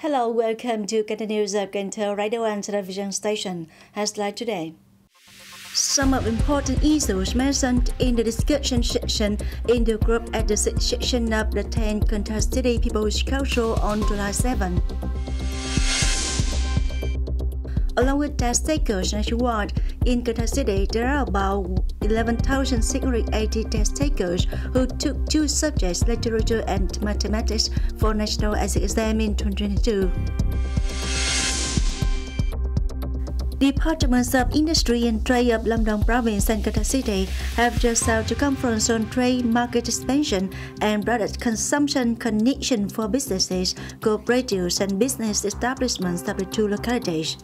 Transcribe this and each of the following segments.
Hello, welcome to Kênh News of Cần Thơ Radio and Television Station. Headline today. Some of important issues mentioned in the discussion section in the group at the session of the 10th Cần Thơ City People's Council on July 7. Along with test takers nationwide, in Cần Thơ City, there are about 11,680 test takers who took two subjects, literature and mathematics, for national exam in 2022. Departments of Industry and Trade of Lâm Đồng Province and Cần Thơ City have just held a conference on trade market expansion and product consumption connection for businesses, cooperatives and business establishments of the two localities.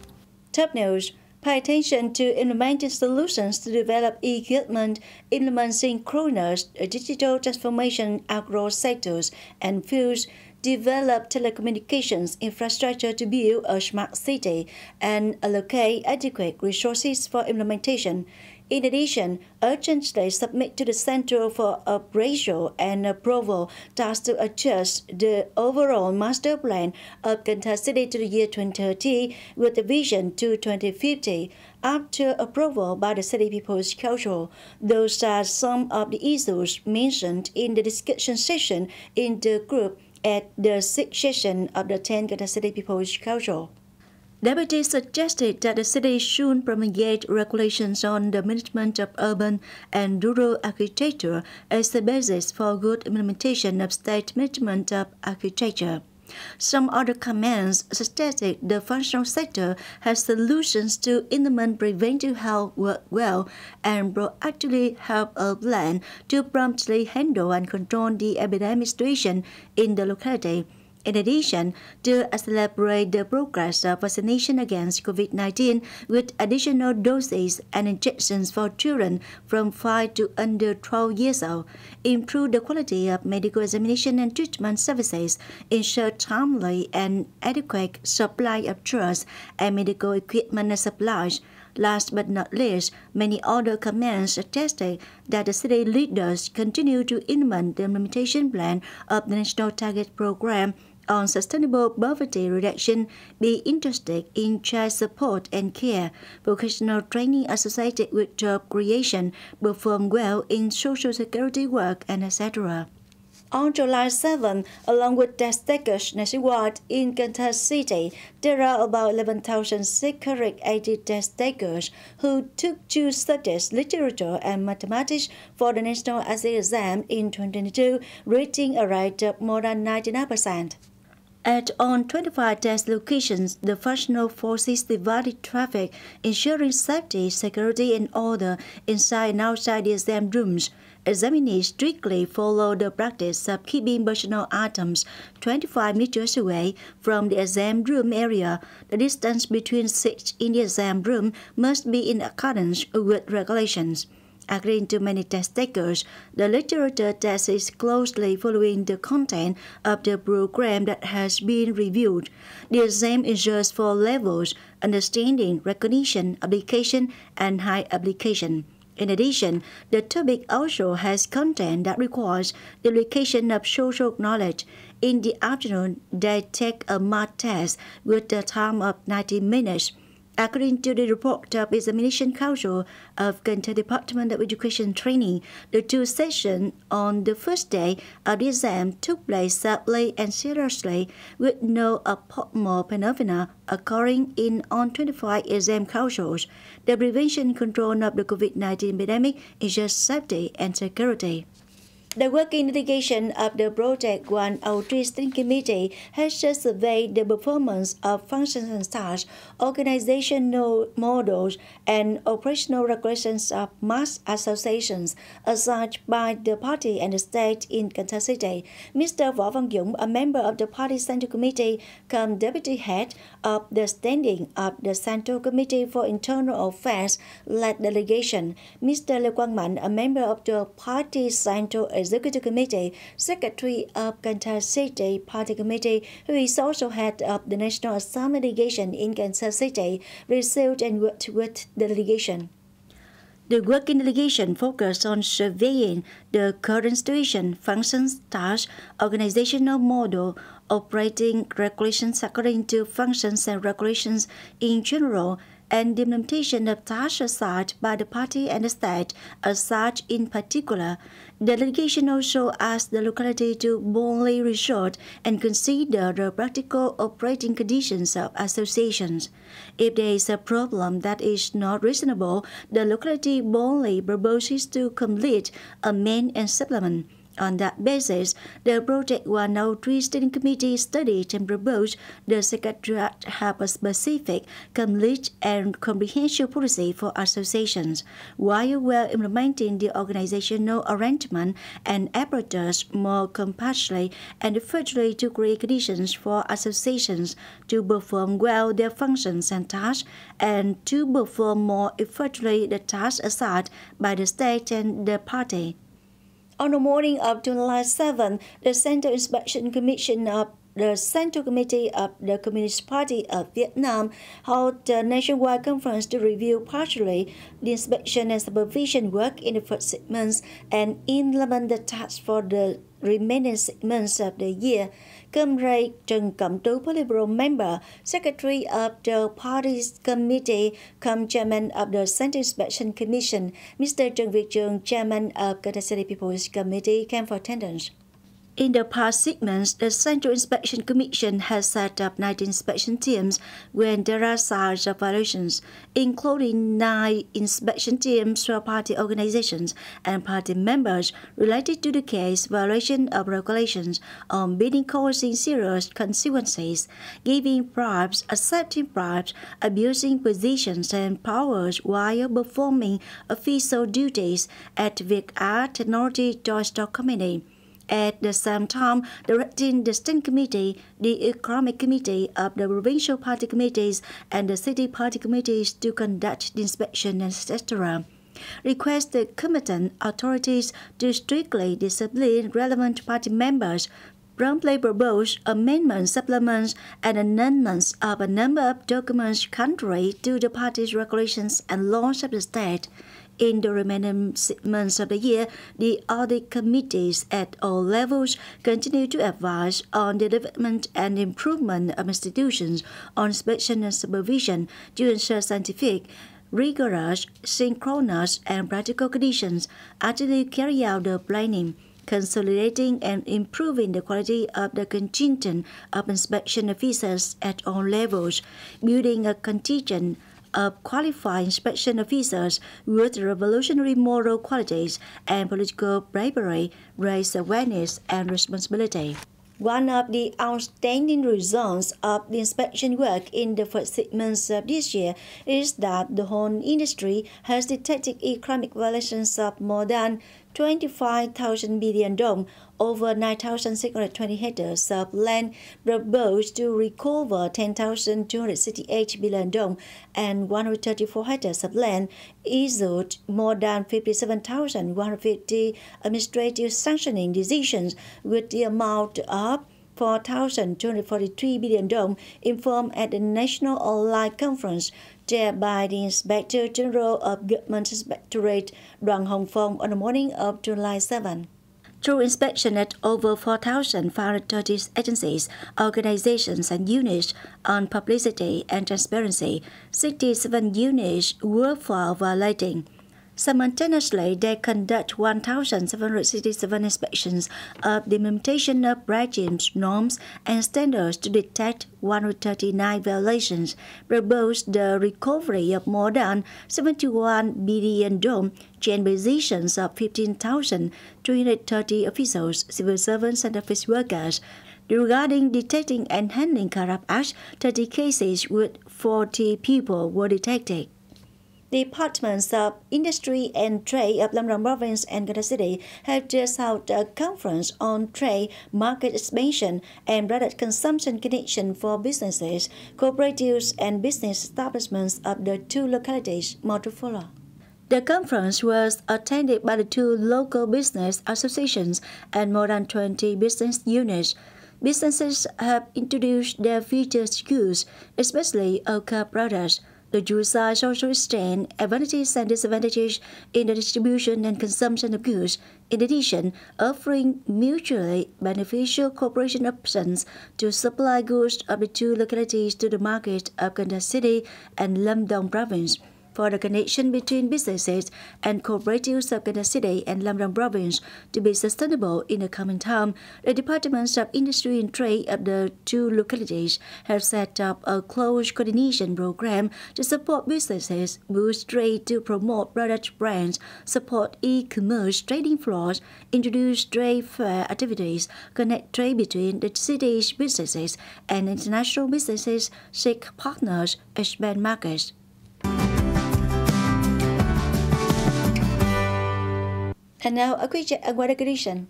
Top news. Pay attention to implementing solutions to develop e-government, implement synchronous digital transformation across sectors and fields, develop telecommunications infrastructure to build a smart city, and allocate adequate resources for implementation. In addition, urgently submit to the Centre for Appraisal and Approval tasks to adjust the overall master plan of Cần Thơ City to the year 2030 with a vision to 2050. After approval by the City People's Council, those are some of the issues mentioned in the discussion session in the group at the 6th session of the 10th Cần Thơ City People's Council. Deputy suggested that the city should promulgate regulations on the management of urban and rural architecture as the basis for good implementation of state management of architecture. Some other comments suggested the functional sector has solutions to implement preventive health work well and proactively have a plan to promptly handle and control the epidemic situation in the locality. In addition, to accelerate the progress of vaccination against COVID-19 with additional doses and injections for children from 5 to under 12 years old, improve the quality of medical examination and treatment services, ensure timely and adequate supply of drugs and medical equipment and supplies. Last but not least, many other comments attested that the city leaders continue to implement the implementation plan of the National Target Program on sustainable poverty reduction, be interested in child support and care, vocational training associated with job creation, perform well in social security work, and etc. On July 7, along with test takers nationwide in Cần Thơ City, there are about 11,680 test takers who took two subjects, literature and mathematics, for the national exam in 2022, reaching a rate of more than 99%. On 25 test locations, the functional forces divided traffic, ensuring safety, security, and order inside and outside the exam rooms. Examinees strictly follow the practice of keeping personal items 25 meters away from the exam room area. The distance between seats in the exam room must be in accordance with regulations. According to many test takers, the literature test is closely following the content of the program that has been reviewed. The exam ensures 4 levels: understanding, recognition, application, and high application. In addition, the topic also has content that requires the application of social knowledge. In the afternoon, they take a math test with a time of 90 minutes. According to the report of Examination Council of Cần Thơ Department of Education Training, the two sessions on the first day of the exam took place safely and seriously, with no abnormal phenomena occurring in all 25 exam councils. The prevention and control of the COVID-19 epidemic is just safety and security. The working delegation of the Project 103 Steering Committee has just surveyed the performance of functions and tasks, organizational models, and operational regulations of mass associations assigned by the party and the state in Cần Thơ City. Mr. Võ Văn Dũng, a member of the Party Central Committee, cum Deputy Head of the Standing of the Central Committee for Internal Affairs, led delegation. Mr. Lê Quang Mạnh, a member of the Party Central Executive Committee, Secretary of Cần Thơ City Party Committee, who is also head of the National Assembly Delegation in Cần Thơ City, received and worked with the delegation. The working delegation focused on surveying the current situation, functions, tasks, organizational model, operating regulations according to functions and regulations in general, and the implementation of tasks assigned by the party and the state as such in particular. The delegation also asked the locality to boldly resort and consider the practical operating conditions of associations. If there is a problem that is not reasonable, the locality boldly proposes to complete, amend, and supplement. On that basis, the Project 103 Steering Committee studied and proposed the Secretariat have a specific, complete, and comprehensive policy for associations, while well implementing the organizational arrangement and apparatus more compactly and effectively to create conditions for associations to perform well their functions and tasks, and to perform more effectively the tasks assigned by the state and the party. On the morning of July 7, the Central Inspection Commission of the Central Committee of the Communist Party of Vietnam held a nationwide conference to review partially the inspection and supervision work in the first 6 months and implement the tasks for the remaining 6 months of the year. Comrade Trần Cẩm Tú, Politburo member, Secretary of the Party's Committee, Chairman of the Central Inspection Commission, Mr. Trần Việt Trường, Chairman of Cần Thơ City People's Committee, came for attendance. In the past 6 months, the Central Inspection Commission has set up 19 inspection teams when there are signs of violations, including 9 inspection teams for party organizations and party members related to the case violation of regulations on bidding causing serious consequences, giving bribes, accepting bribes, abusing positions and powers while performing official duties at Việt Á Technology Joint Stock Company. At the same time, directing the Steering Committee, the Economic Committee of the Provincial Party Committees and the City Party Committees to conduct the inspection, etc. Request the competent authorities to strictly discipline relevant party members, promptly propose amendments, supplements, and amendments of a number of documents contrary to the party's regulations and laws of the state. In the remaining 6 months of the year, the audit committees at all levels continue to advise on the development and improvement of institutions on inspection and supervision to ensure scientific, rigorous, synchronous, and practical conditions actively carry out the planning, consolidating and improving the quality of the contingent of inspection officers at all levels, building a contingent of qualified inspection officers with revolutionary moral qualities and political bravery, raise awareness and responsibility. One of the outstanding results of the inspection work in the first 6 months of this year is that the whole industry has detected economic violations of more than 25,000 billion dong, over 9,620 hectares of land, proposed to recover 10,268 billion dong, and 134 hectares of land, issued more than 57,150 administrative sanctioning decisions with the amount of 4,243 billion dong, informed at the National Online Conference chaired by the Inspector General of Government Inspectorate, Đoàn Hồng Phong, on the morning of July 7. Through inspection at over 4,530 agencies, organizations, and units on publicity and transparency, 67 units were found violating. Simultaneously, they conduct 1,767 inspections of the implementation of regimes, norms, and standards to detect 139 violations, proposed the recovery of more than 71 billion dong, change positions of 15,330 officials, civil servants, and office workers. Regarding detecting and handling corrupt acts, 30 cases with 40 people were detected. The Departments of Industry and Trade of Lâm Đồng Province and Cần Thơ City have just held a conference on trade, market expansion, and product consumption connection for businesses, cooperatives, and business establishments of the 2 localities more to follow. The conference was attended by the 2 local business associations and more than 20 business units. Businesses have introduced their future SKUs, especially Oka products. The two sides also extend advantages and disadvantages in the distribution and consumption of goods, in addition, offering mutually beneficial cooperation options to supply goods of the two localities to the market of Cần Thơ City and Lâm Đồng Province. For the connection between businesses and cooperatives of Cần Thơ City and Lâm Đồng Province to be sustainable in the coming time, the Departments of Industry and Trade of the two localities have set up a close coordination program to support businesses, boost trade to promote product brands, support e-commerce trading floors, introduce trade fair activities, connect trade between the city's businesses and international businesses, seek partners, expand markets. And now a quick check on weather condition.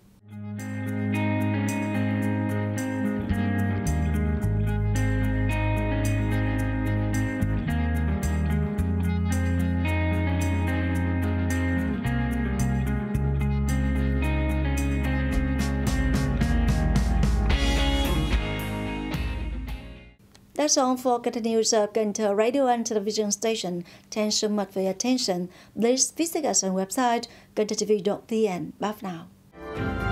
That's all for continuous Cần Thơ radio and television station. Thanks so much for your attention. Please visit us on website kenthtv.vn. Bye for now.